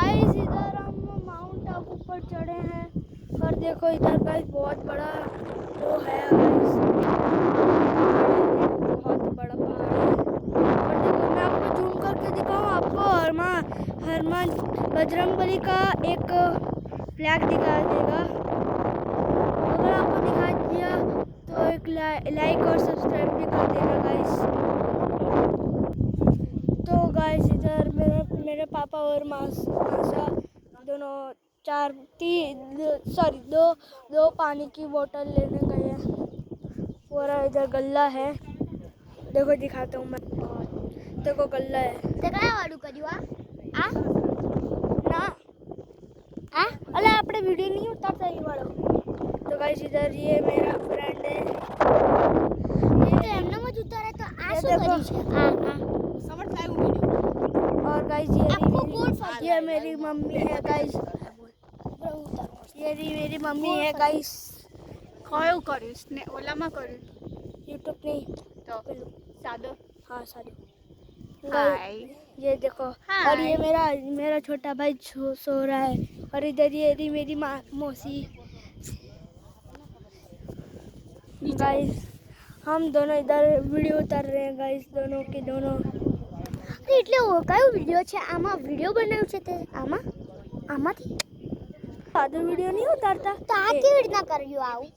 Guys इधर हम mount Abu पर चढ़े हैं और देखो इधर गाइस बहुत बड़ा वो है गाइस, बहुत बड़ा पहाड़ है। और देखो मैं आपको जूम करके दिखाऊं आपको हनुमान बजरंगबली का एक फ्लैग दिखा देगा। अगर आपको दिखा दिया तो एक लाइक और सब्सक्राइब भी कर देना गाइस। तो गाइस इधर मेरे पापा और मासा दोनों दो पानी की बोतल लेने गए हैं। पूरा इधर गल्ला है, देखो दिखाता हूँ मैं, देखो गल्ला है। अरे आपने वीडियो नहीं उतारता ये वाला। तो गाइस इधर ये मेरा फ्रेंड है, ये तो एमना मत उतारे तो आसो करी छे और गाइस ये मेरी मम्मी है गाइस, ये मेरी मम्मी है गाइस। कयो करिस ने ओलामा करिस यूट्यूब नहीं तो सादो। हाँ सारी। हाय ये देखो हाय। और ये मेरा छोटा भाई सो रहा है और इधर ये रही मेरी मौसी। गाइस हम दोनों इधर वीडियो उतार रहे हैं गाइस, दोनों के दोनों। એટલે કયો વિડિયો છે આમાં વિડિયો બનાવ્યો છે તે આમાંથી सादो वीडियो नहीं उतारता તો આ કેવી રીતના કર્યું આવું